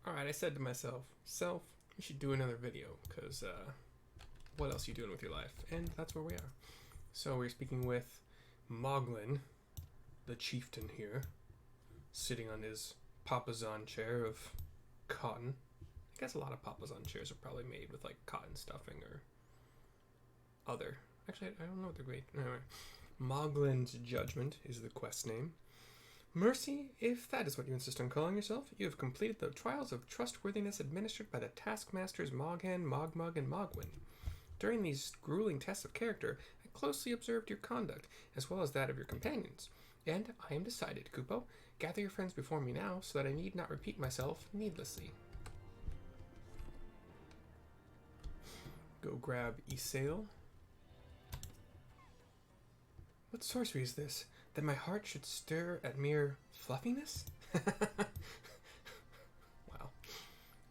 Alright, I said to myself, self, you should do another video, because what else are you doing with your life? And that's where we are. So we're speaking with Moglin, the chieftain here, sitting on his papasan chair of cotton. I guess a lot of papasan chairs are probably made with like cotton stuffing or other. Actually, I don't know what they're made. Anyway, Moglin's Judgment is the quest name. Mercy, if that is what you insist on calling yourself, you have completed the trials of trustworthiness administered by the taskmasters Moghan, Mogmug, and Mogwin. During these grueling tests of character, I closely observed your conduct, as well as that of your companions. And I am decided, Kupo. Gather your friends before me now, so that I need not repeat myself needlessly. Go grab Ysale. What sorcery is this? That my heart should stir at mere fluffiness? Wow.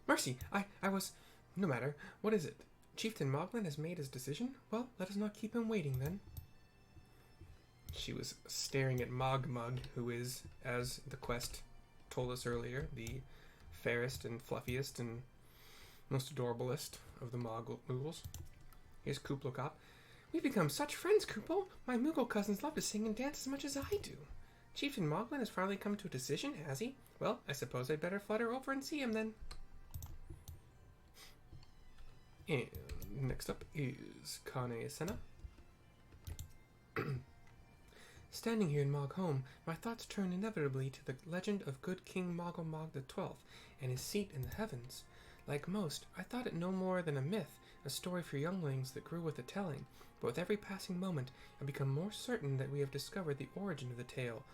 Mercy, I was... No matter. What is it? Chieftan Moglin has made his decision? Well, let us not keep him waiting, then. She was staring at Mogmug, who is, as the quest told us earlier, the fairest and fluffiest and most adorablest of the Moogles. Here's Kuplokop. We've become such friends, Kupo. My Moogle cousins love to sing and dance as much as I do. Chieftain Moglin has finally come to a decision, has he? Well, I suppose I'd better flutter over and see him then. And next up is Kane Senna. Standing here in Moghome, my thoughts turn inevitably to the legend of good King Moghome XII and his seat in the heavens. Like most, I thought it no more than a myth, a story for younglings that grew with the telling, but with every passing moment I become more certain that we have discovered the origin of the tale.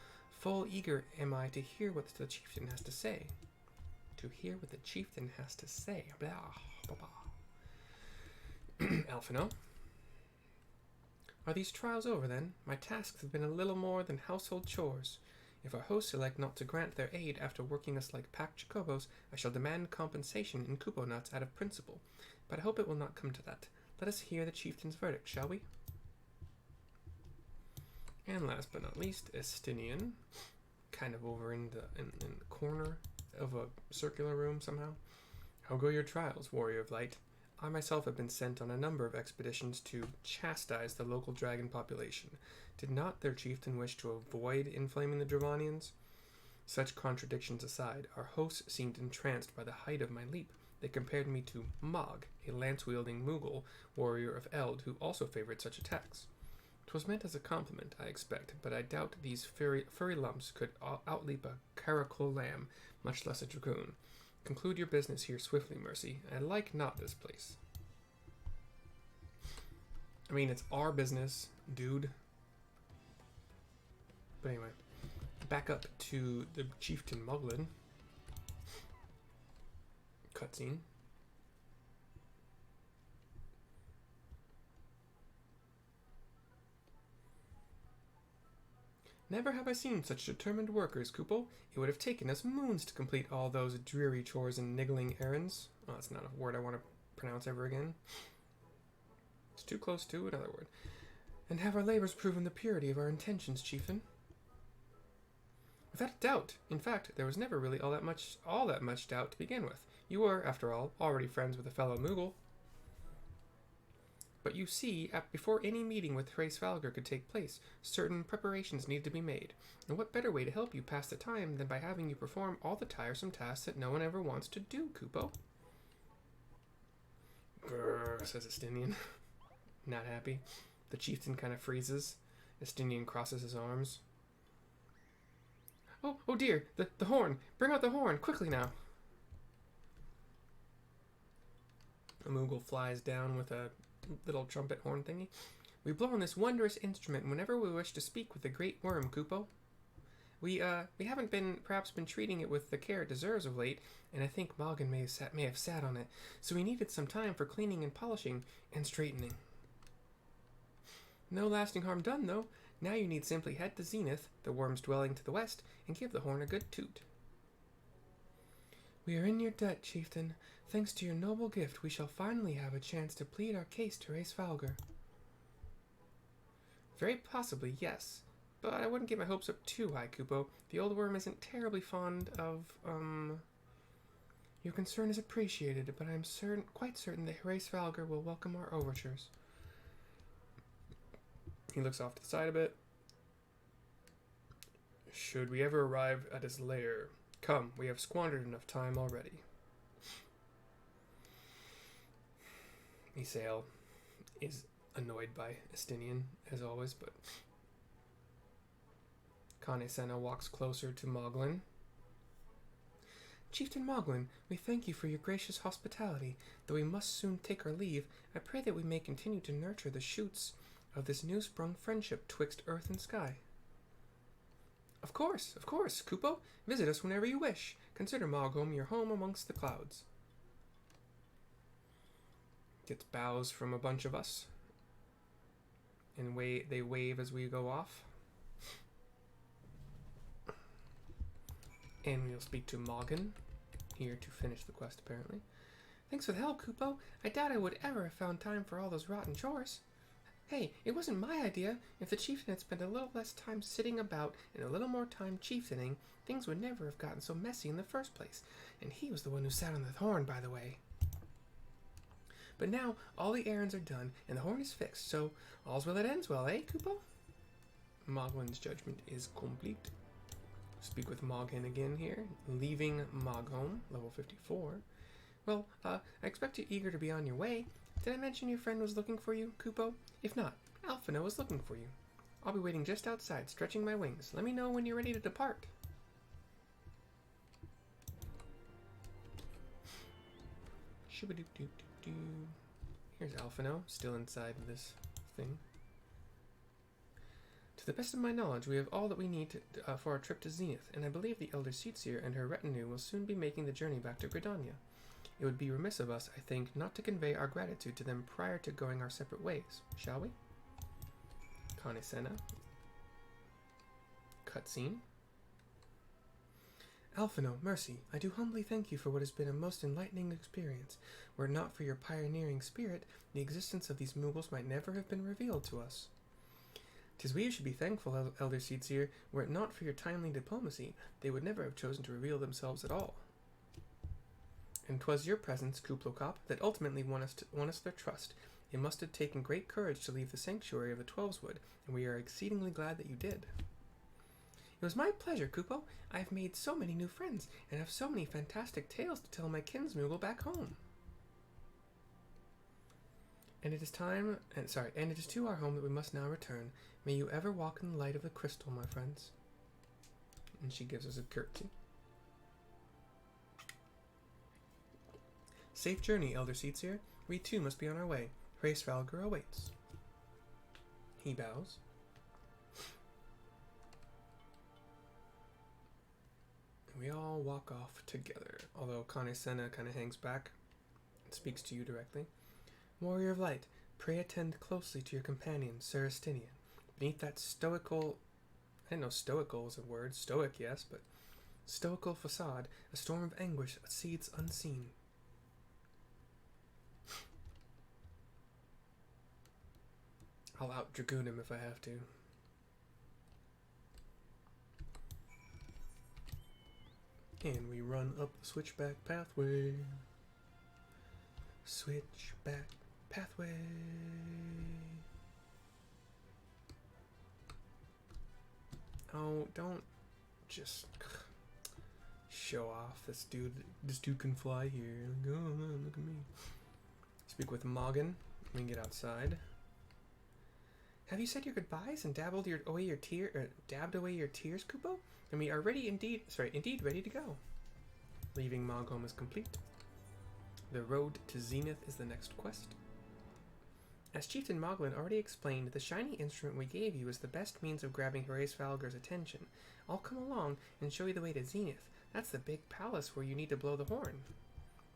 Full eager am I to hear what the chieftain has to say. To hear what the chieftain has to say. Blah, blah, blah. Alphinaud. Are these trials over, then? My tasks have been a little more than household chores. If our hosts elect not to grant their aid after working us like packed chocobos, I shall demand compensation in kupo nuts out of principle. But I hope it will not come to that. Let us hear the chieftain's verdict, shall we? And last but not least, Estinien, kind of over in the corner of a circular room somehow. How go your trials, warrior of light? I myself have been sent on a number of expeditions to chastise the local dragon population. Did not their chieftain wish to avoid inflaming the Dravanians? Such contradictions aside, our hosts seemed entranced by the height of my leap. They compared me to Mog, a lance-wielding Moogle warrior of Eld who also favored such attacks. 'Twas meant as a compliment, I expect, but I doubt these furry lumps could outleap a caracole lamb, much less a dragoon. Conclude your business here swiftly, Mercy. I like not this place. I mean, it's our business, dude. But anyway, back up to the Chieftan Moglin cutscene. Never have I seen such determined workers, Kupo. It would have taken us moons to complete all those dreary chores and niggling errands. Oh, that's not a word I want to pronounce ever again. It's too close to another word. And have our labors proven the purity of our intentions, Chieftain? Without a doubt. In fact, there was never really all that much doubt to begin with. You were, after all, already friends with a fellow Moogle. But you see, before any meeting with Hraesvalgr could take place, certain preparations needed to be made. And what better way to help you pass the time than by having you perform all the tiresome tasks that no one ever wants to do, Kupo? Grrr, says Estinien. Not happy. The chieftain kind of freezes. Estinien crosses his arms. Oh dear, the horn! Bring out the horn, quickly now! A Moogle flies down with a little trumpet horn thingy. We blow on this wondrous instrument whenever we wish to speak with the great worm, Kupo. We haven't perhaps been treating it with the care it deserves of late, and I think Moglin may have sat on it, so we needed some time for cleaning and polishing and straightening. No lasting harm done, though. Now you need simply head to Zenith, the worm's dwelling to the west, and give the horn a good toot. We are in your debt, Chieftain. Thanks to your noble gift, we shall finally have a chance to plead our case to Hraesvalgr. Very possibly, yes. But I wouldn't get my hopes up too high, Kupo. The old worm isn't terribly fond of, Your concern is appreciated, but I am quite certain that Hraesvalgr will welcome our overtures. He looks off to the side a bit. Should we ever arrive at his lair, come, we have squandered enough time already. Ysale is annoyed by Estinien, as always, but Hraesvalgr walks closer to Moglin. Chieftan Moglin, we thank you for your gracious hospitality. Though we must soon take our leave, I pray that we may continue to nurture the shoots of this new-sprung friendship twixt earth and sky. Of course, Kupo. Visit us whenever you wish. Consider Moghome your home amongst the clouds. Gets bows from a bunch of us. And they wave as we go off. And we'll speak to Moghome, here to finish the quest apparently. Thanks for the help, Kupo. I doubt I would ever have found time for all those rotten chores. Hey, it wasn't my idea. If the chieftain had spent a little less time sitting about and a little more time chieftaning, things would never have gotten so messy in the first place. And he was the one who sat on the horn, by the way. But now, all the errands are done, and the horn is fixed, so all's well that ends well, eh, Kupo? Moglin's judgment is complete. Speak with Moghome again here, leaving Moghome, level 54. Well, I expect you're eager to be on your way. Did I mention your friend was looking for you, Kupo? If not, Alphinaud is looking for you. I'll be waiting just outside, stretching my wings. Let me know when you're ready to depart. Shoo-ba-doo-doo-doo-doo. Here's Alphinaud, still inside this thing. To the best of my knowledge, we have all that we need for our trip to Zenith, and I believe the Elder Seatsier and her retinue will soon be making the journey back to Gridania. It would be remiss of us, I think, not to convey our gratitude to them prior to going our separate ways, shall we? Hraesvalgr. Cutscene. Alphinaud, mercy, I do humbly thank you for what has been a most enlightening experience. Were it not for your pioneering spirit, the existence of these Muggles might never have been revealed to us. 'Tis we who should be thankful, Elder Seatsier. Were it not for your timely diplomacy, they would never have chosen to reveal themselves at all. And 'twas your presence, Kuplokop, that ultimately won us their trust. It must have taken great courage to leave the sanctuary of the Twelveswood, and we are exceedingly glad that you did. It was my pleasure, Kupo. I have made so many new friends, and have so many fantastic tales to tell my kinsmoogle back home. And it is to our home that we must now return. May you ever walk in the light of the crystal, my friends. And she gives us a curtsy. Safe journey, Elder Seatsier. We too must be on our way. Hraesvalgr awaits. He bows. And we all walk off together, although Hraesvalgr kind of hangs back and speaks to you directly. Warrior of Light, pray attend closely to your companion, Sir Estinien. Beneath that stoical... I didn't know stoical is a word. Stoic, yes, but... stoical facade, a storm of anguish seethes unseen. I'll out-dragoon him if I have to. And we run up the switchback pathway. Switchback pathway. Oh, don't just show off. This dude can fly here. Like, oh man, look at me. Speak with Moghome. We can get outside. Have you said your goodbyes and dabbed away your tears, Kupo? And we are indeed ready to go. Leaving Moghome is complete. The road to Zenith is the next quest. As Chieftan Moglin already explained, the shiny instrument we gave you is the best means of grabbing Hraesvalgr's attention. I'll come along and show you the way to Zenith. That's the big palace where you need to blow the horn.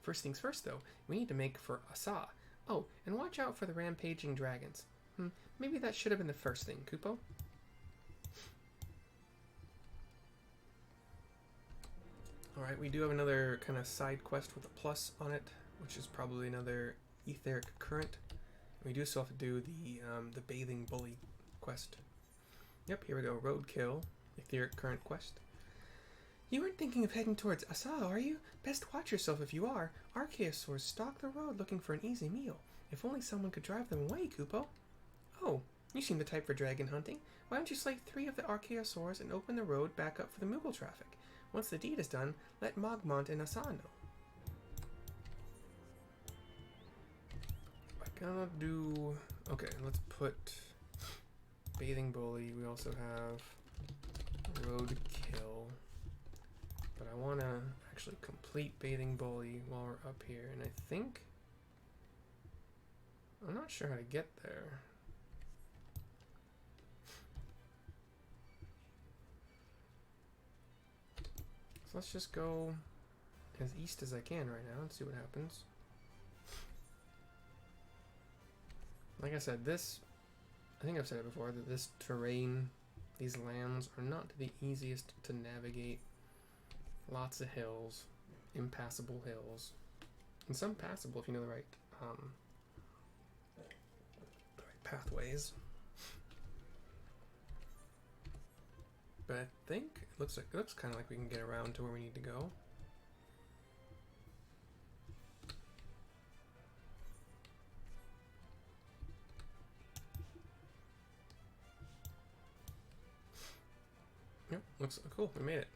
First things first, though, we need to make for Asah. Oh, and watch out for the rampaging dragons. Maybe that should have been the first thing, Kupo. Alright, we do have another kind of side quest with a plus on it, which is probably another etheric current. We do still have to do the bathing bully quest. Yep, here we go. Roadkill, etheric current quest. You aren't thinking of heading towards Asah, are you? Best watch yourself if you are. Archaeosaurs stalk the road looking for an easy meal. If only someone could drive them away, Kupo. Oh, you seem the type for dragon hunting. Why don't you slay 3 of the Archaeosaurs and open the road back up for the Moogle traffic? Once the deed is done, let Moghome and Asah know. I gotta do... Okay, let's put Bathing Bully. We also have Roadkill. But I want to actually complete Bathing Bully while we're up here. And I think... I'm not sure how to get there. So let's just go as east as I can right now and see what happens. Like I said, this... I think I've said it before, that this terrain, these lands, are not the easiest to navigate. Lots of hills, impassable hills, and some passable if you know the right pathways. But I think it looks kind of like we can get around to where we need to go. Yep, looks cool. We made it.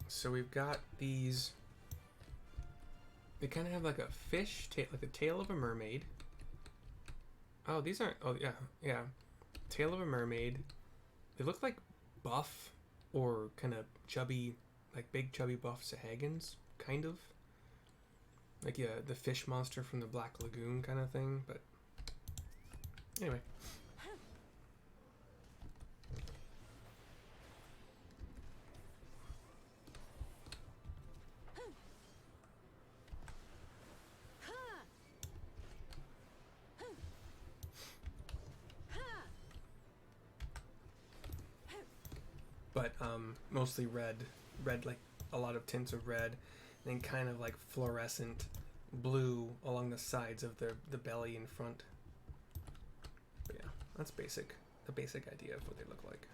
So we've got these. They kind of have like a fish, like the tail of a mermaid. Oh, these aren't. Oh, yeah. Tail of a mermaid. They look like buff or kind of chubby, like big chubby buff Sahagins, kind of. Like, yeah, the fish monster from the Black Lagoon kind of thing, but anyway. But mostly red, like a lot of tints of red, and then kind of like fluorescent blue along the sides of the belly and front. But yeah, that's the basic idea of what they look like.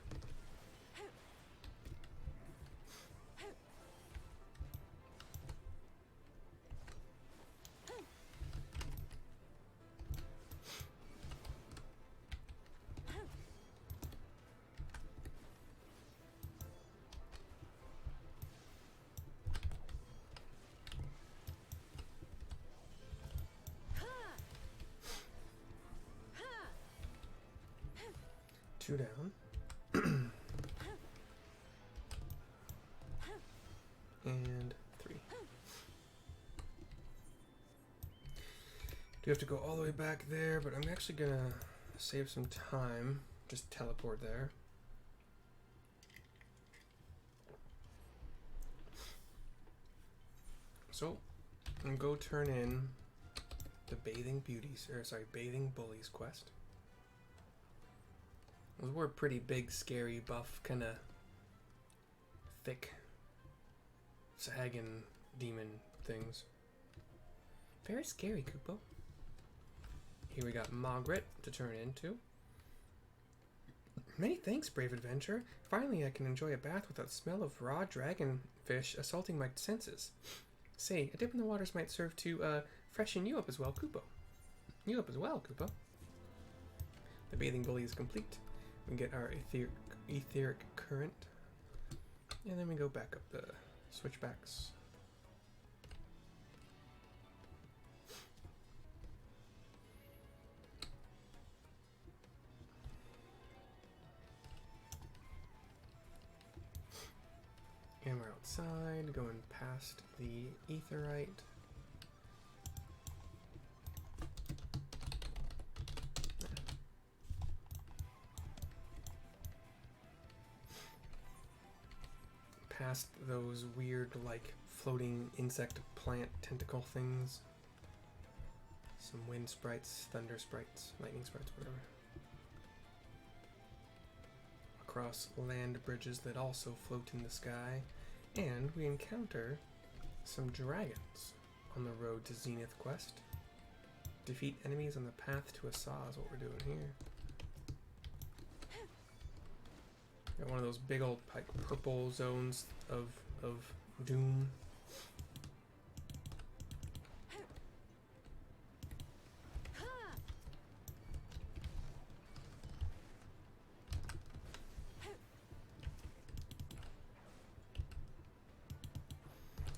Two down. And 3. Do have to go all the way back there, but I'm actually gonna save some time. Just teleport there. So, I'm gonna go turn in the Bathing Bullies quest. Those were pretty big, scary, buff, kind of thick Sahagin demon things. Very scary, Kupo. Here we got Margaret to turn into. Many thanks, brave adventurer. Finally, I can enjoy a bath without the smell of raw dragon fish assaulting my senses. Say, a dip in the waters might serve to freshen you up as well, Kupo. The Bathing Bully is complete. We get our etheric current, and then we go back up the switchbacks. And we're outside, going past the aetheryte. Past those weird, like, floating insect plant tentacle things. Some wind sprites, thunder sprites, lightning sprites, whatever. Across land bridges that also float in the sky. And we encounter some dragons on the road to Zenith quest. Defeat enemies on the path to Asah is what we're doing here. Got one of those big old like purple zones of of doom.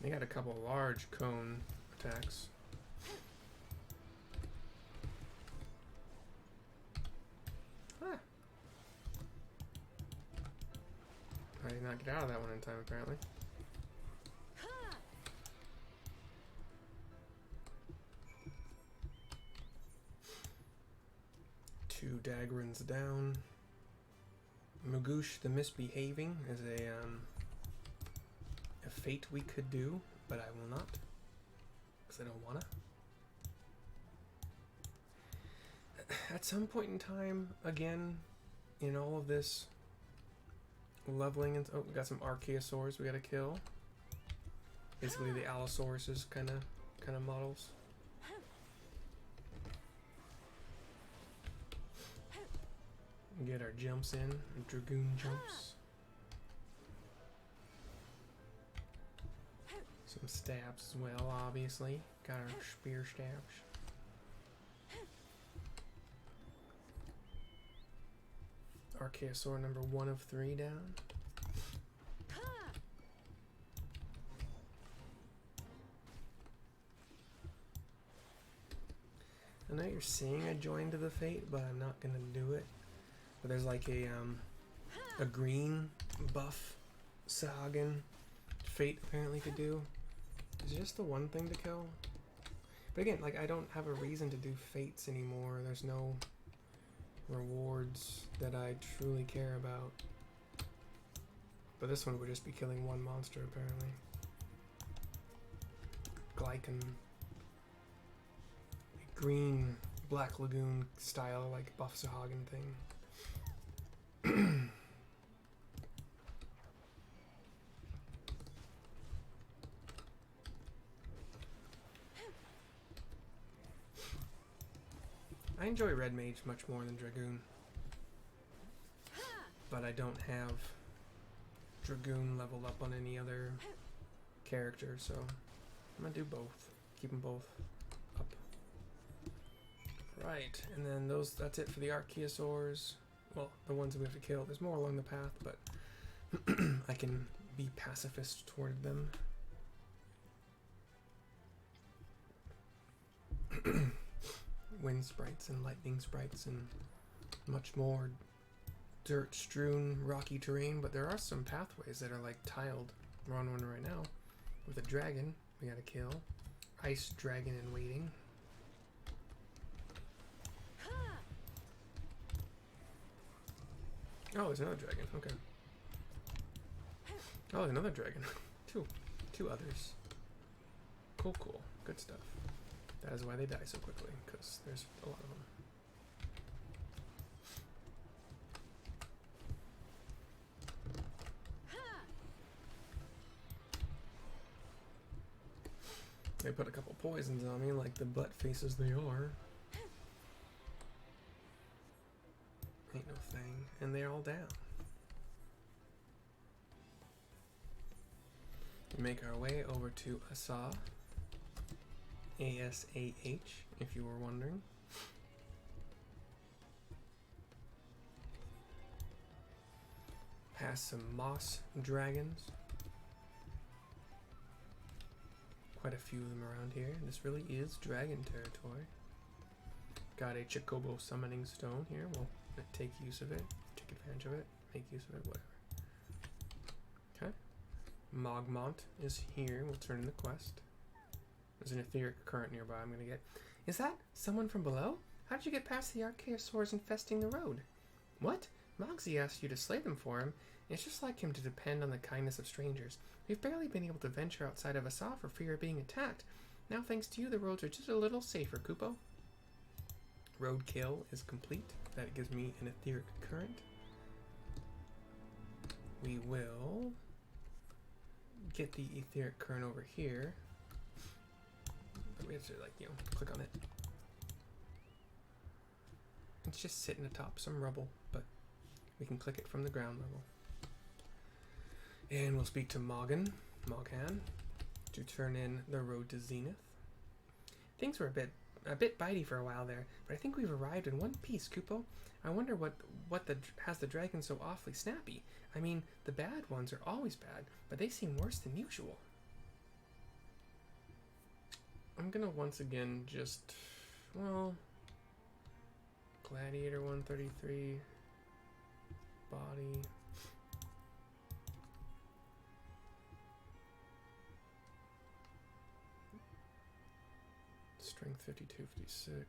They got a couple large cone attacks. Ah. I did not get out of that one in time, apparently. Two Dagrins down. Magoosh the Misbehaving is a fate we could do, but I will not, because I don't wanna. At some point in time, again, in all of this leveling, and oh, we got some Archaeosaurs we gotta kill. Basically, the Allosaurus kind of models. Get our jumps in, Dragoon jumps. Some stabs as well, obviously. Got our spear stabs. Archaeosaur number 1 of 3 down. I know you're seeing a join to the fate, but I'm not gonna do it. But there's like a green buff Sahagin fate apparently could do. Is it just the one thing to kill? But again, like, I don't have a reason to do fates anymore. There's no rewards that I truly care about. But this one would just be killing one monster apparently. Glycan. Green Black Lagoon style, like buff Sahagin thing. I enjoy Red Mage much more than Dragoon, but I don't have Dragoon leveled up on any other character, so I'm gonna do both. Keep them both up. Right, and then that's it for the Archaeosaurs. Well, the ones that we have to kill. There's more along the path, but I can be pacifist toward them. Wind sprites and lightning sprites and much more dirt-strewn rocky terrain, but there are some pathways that are like tiled. We're on one right now with a dragon we gotta kill. Ice dragon in waiting. Oh, there's another dragon. Okay. Oh, there's another dragon. Two others. Cool. Good stuff. That is why they die so quickly, because there's a lot of them. They put a couple poisons on me, like the butt faces they are. Ain't no thing. And they're all down. We make our way over to Asah. A-S-A-H, if you were wondering. Past some moss dragons. Quite a few of them around here. This really is dragon territory. Got a Chocobo summoning stone here. We'll take use of it, take advantage of it, make use of it, whatever. Okay. Mogmont is here. We'll turn in the quest. There's an etheric current nearby I'm gonna get. Is that someone from below? How did you get past the Archaeosaurs infesting the road? What? Mogsy asked you to slay them for him. It's just like him to depend on the kindness of strangers. We've barely been able to venture outside of Asah for fear of being attacked. Now, thanks to you, the roads are just a little safer, Kupo. Roadkill is complete. That gives me an etheric current. We will get the etheric current over here. But we have to, like, click on it. It's just sitting atop some rubble, but we can click it from the ground level. And we'll speak to Moghome, Moghome to turn in the road to Zenith. Things were a bit bitey for a while there, but I think we've arrived in one piece, Kupo. I wonder what has the dragon so awfully snappy. I mean, the bad ones are always bad, but they seem worse than usual. I'm gonna once again just, well, Gladiator 133, body. Strength 52, 56.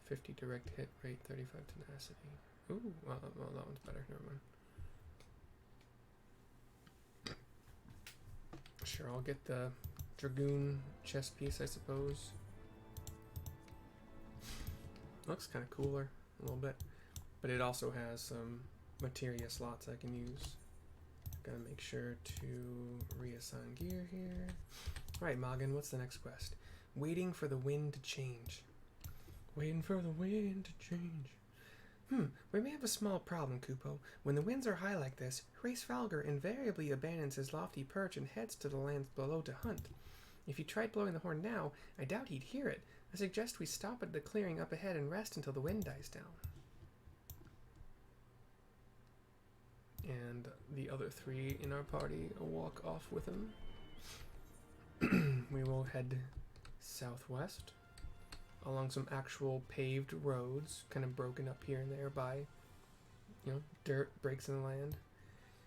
50 direct hit rate, 35 tenacity. Ooh, well, that one's better. Never mind. Sure, I'll get the Dragoon chest piece, I suppose. Looks kind of cooler, a little bit. But it also has some materia slots I can use. Gotta make sure to reassign gear here. Alright, Moghome, what's the next quest? Waiting for the wind to change. Waiting for the wind to change. We may have a small problem, Kupo. When the winds are high like this, Hraesvalgr invariably abandons his lofty perch and heads to the lands below to hunt. If you tried blowing the horn now, I doubt he'd hear it. I suggest we stop at the clearing up ahead and rest until the wind dies down. And the other three in our party will walk off with him. We will head southwest along some actual paved roads, kind of broken up here and there by, you know, dirt breaks in the land.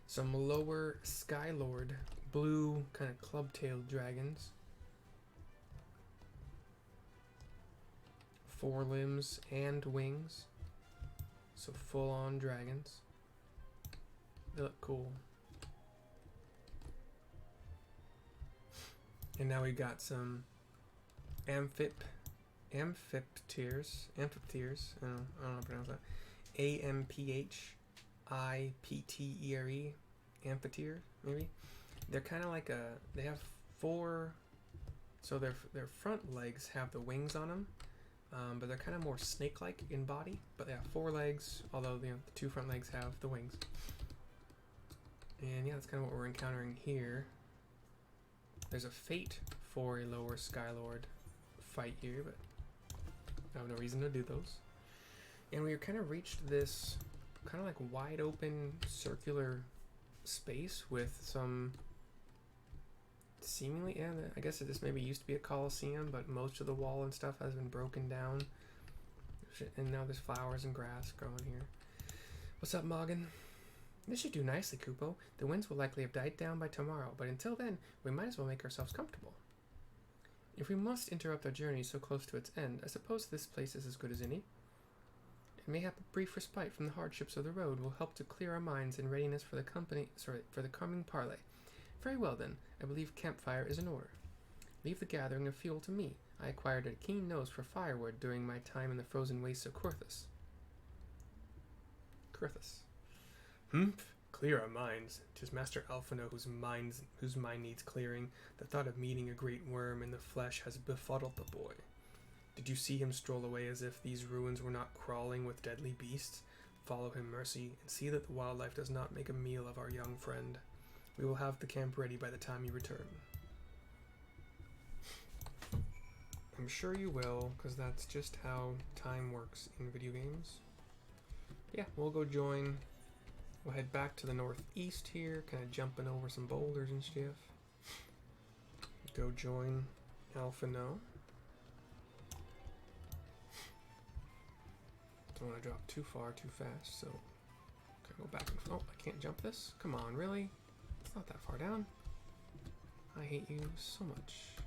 Some lower Skylord, blue kind of club-tailed dragons. 4 limbs and wings, so full-on dragons. They look cool. And now we've got some amphipteers. I don't know how to pronounce that. Amphiptere. Amphitheater, maybe. They're kind of like they have 4. So their front legs have the wings on them, but they're kind of more snake-like in body. But they have 4 legs, although the 2 front legs have the wings. And yeah, that's kind of what we're encountering here. There's a fate for a lower Skylord fight here, but I have no reason to do those. And we kind of reached this kind of like wide open circular space with some seemingly, yeah, I guess this maybe used to be a coliseum, but most of the wall and stuff has been broken down. And now there's flowers and grass growing here. What's up, Moghome? This should do nicely, Kupo. The winds will likely have died down by tomorrow, but until then, we might as well make ourselves comfortable. If we must interrupt our journey so close to its end, I suppose this place is as good as any. And mayhap a brief respite from the hardships of the road will help to clear our minds in readiness for the coming parley. Very well then, I believe campfire is in order. Leave the gathering of fuel to me. I acquired a keen nose for firewood during my time in the frozen wastes of Kurthus. Clear our minds. 'Tis Master Alphinaud whose mind needs clearing. The thought of meeting a great worm in the flesh has befuddled the boy. Did you see him stroll away as if these ruins were not crawling with deadly beasts? Follow him, Mercy, and see that the wildlife does not make a meal of our young friend. We will have the camp ready by the time you return. I'm sure you will, because that's just how time works in video games. Yeah, we'll go join. We'll head back to the northeast here, kind of jumping over some boulders and stuff. Go join Alphinaud. Don't want to drop too far too fast, so can go back and oh, I can't jump this? Come on, really? It's not that far down. I hate you so much.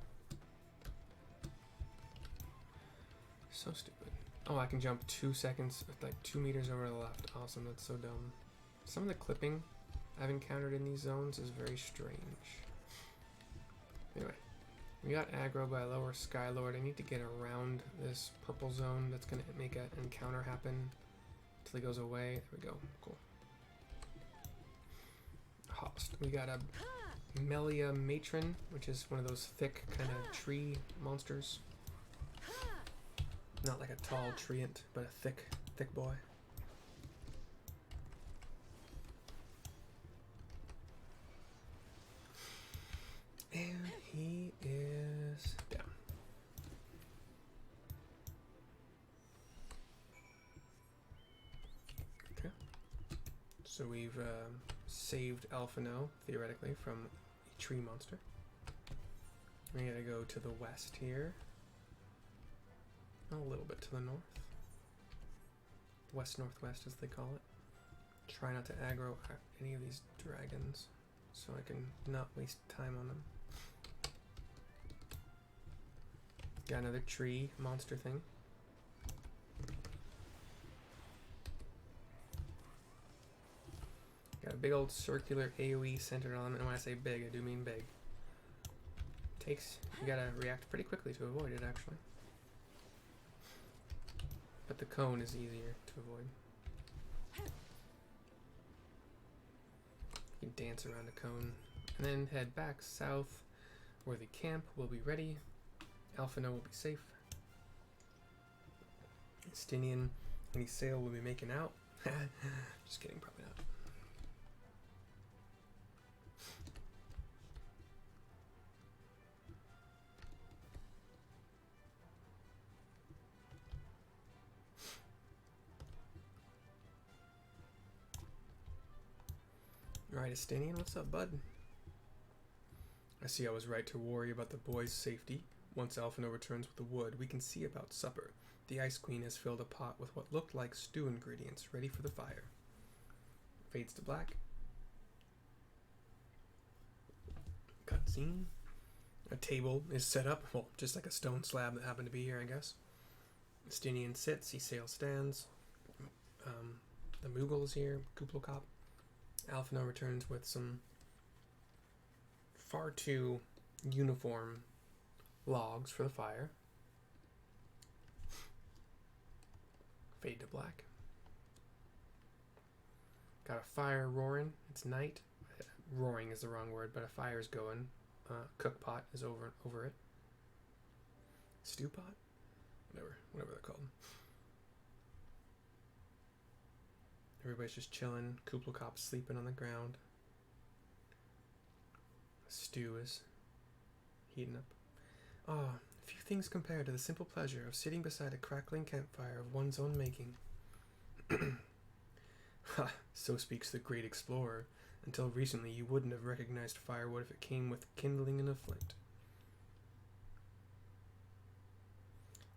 So stupid. Oh, I can jump 2 seconds, like 2 meters over to the left. Awesome, that's so dumb. Some of the clipping I've encountered in these zones is very strange. Anyway, we got aggro by a lower Skylord. I need to get around this purple zone that's going to make an encounter happen until he goes away. There we go. Cool. Host. We got a Melia Matron, which is one of those thick kind of tree monsters. Not like a tall treant, but a thick boy. So we've saved Alphinaud, theoretically, from a tree monster. We gotta go to the west here. A little bit to the north. West-northwest, as they call it. Try not to aggro any of these dragons, so I can not waste time on them. Got another tree monster thing. Got a big old circular AoE centered on, and when I say big, I do mean big. You gotta react pretty quickly to avoid it, actually. But the cone is easier to avoid. You can dance around a cone, and then head back south, where the camp will be ready. Alphinaud will be safe. Estinien and Ysale will be making out. Just kidding, probably not. Alright, Estinien, what's up, bud? I see I was right to worry about the boys' safety. Once Alphinaud returns with the wood, we can see about supper. The Ice Queen has filled a pot with what looked like stew ingredients, ready for the fire. Fades to black. Cutscene. A table is set up, well, just like a stone slab that happened to be here, I guess. Estinien sits, Ysale stands. The Moogle is here, Kuplokop. Alphinaud returns with some far too uniform logs for the fire. Fade to black. Got a fire roaring. It's night. Roaring is the wrong word, but a fire's going. Cook pot is over it. Stew pot? Whatever they're called. Everybody's just chilling. Kuplokop's sleeping on the ground. The stew is heating up. Ah, few things compare to the simple pleasure of sitting beside a crackling campfire of one's own making. Ha! So speaks the great explorer. Until recently, you wouldn't have recognized firewood if it came with kindling and a flint.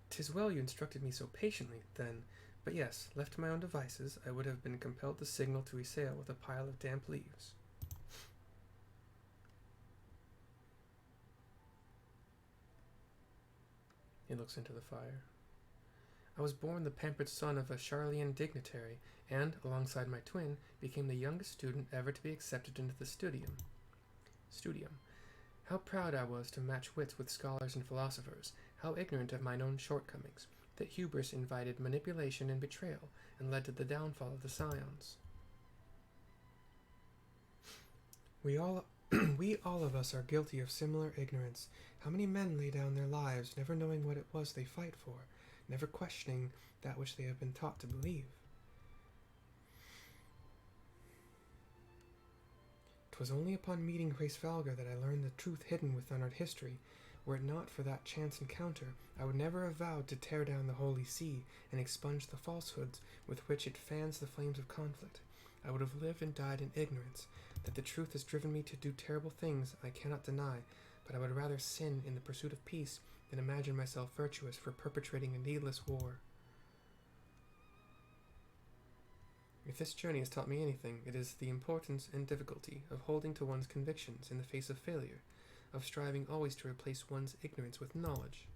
'Tis well you instructed me so patiently, then. But yes, left to my own devices, I would have been compelled to signal to Ysale with a pile of damp leaves. He looks into the fire. I was born the pampered son of a Charlian dignitary, and, alongside my twin, became the youngest student ever to be accepted into the studium. How proud I was to match wits with scholars and philosophers, how ignorant of mine own shortcomings, that hubris invited manipulation and betrayal, and led to the downfall of the Scions. We all of us are guilty of similar ignorance. How many men lay down their lives, never knowing what it was they fight for, never questioning that which they have been taught to believe? 'Twas only upon meeting Hraesvalgr that I learned the truth hidden within our history. Were it not for that chance encounter, I would never have vowed to tear down the Holy See and expunge the falsehoods with which it fans the flames of conflict. I would have lived and died in ignorance. That the truth has driven me to do terrible things I cannot deny, but I would rather sin in the pursuit of peace than imagine myself virtuous for perpetrating a needless war. If this journey has taught me anything, it is the importance and difficulty of holding to one's convictions in the face of failure, of striving always to replace one's ignorance with knowledge.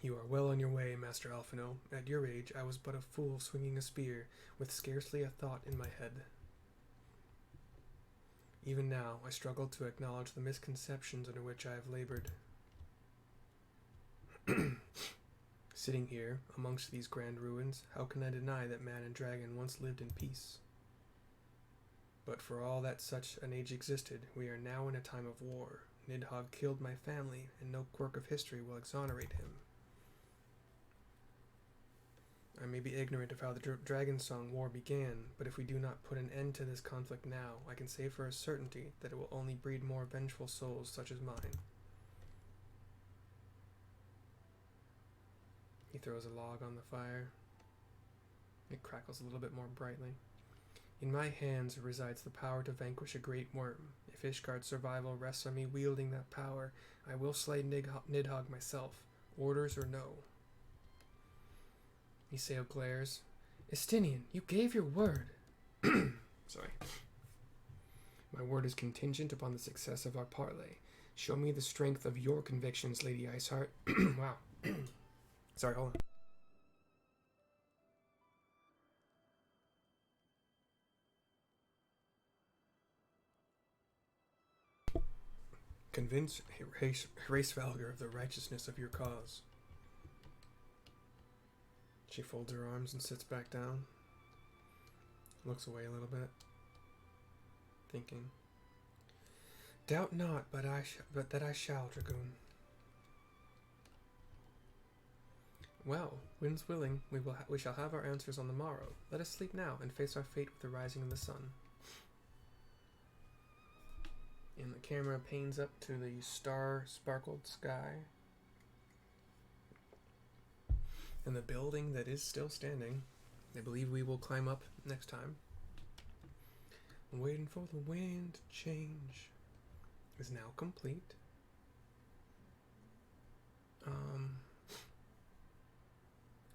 You are well on your way, Master Alphinaud. At your age, I was but a fool swinging a spear, with scarcely a thought in my head. Even now, I struggle to acknowledge the misconceptions under which I have labored. Sitting here, amongst these grand ruins, how can I deny that man and dragon once lived in peace? But for all that such an age existed, we are now in a time of war. Nidhogg killed my family, and no quirk of history will exonerate him. I may be ignorant of how the Dragon Song War began, but if we do not put an end to this conflict now, I can say for a certainty that it will only breed more vengeful souls such as mine. He throws a log on the fire. It crackles a little bit more brightly. In my hands resides the power to vanquish a great worm. If Ishgard's survival rests on me wielding that power, I will slay Nidhogg myself, orders or no. Ysale glares. Estinien, you gave your word. Sorry. My word is contingent upon the success of our parley. Show me the strength of your convictions, Lady Iceheart. Wow. Sorry, hold on. Convince Hraesvalgr of the righteousness of your cause. She folds her arms and sits back down. Looks away a little bit. Thinking. Doubt not, but that I shall, Dragoon. Well, winds willing, we shall have our answers on the morrow. Let us sleep now and face our fate with the rising of the sun. And the camera pans up to the star-sparkled sky. And the building that is still standing. I believe we will climb up next time. Waiting for the wind to change is now complete. I'm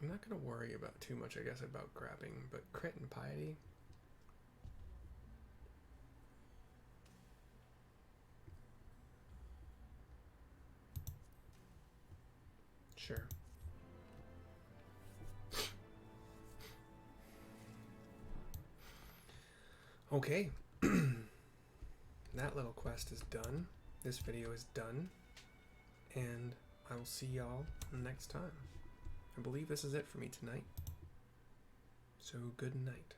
not going to worry about too much, I guess, about grabbing, but crit and piety. Sure. Okay. That little quest is done. This video is done. And I will see y'all next time. I believe this is it for me tonight. So good night.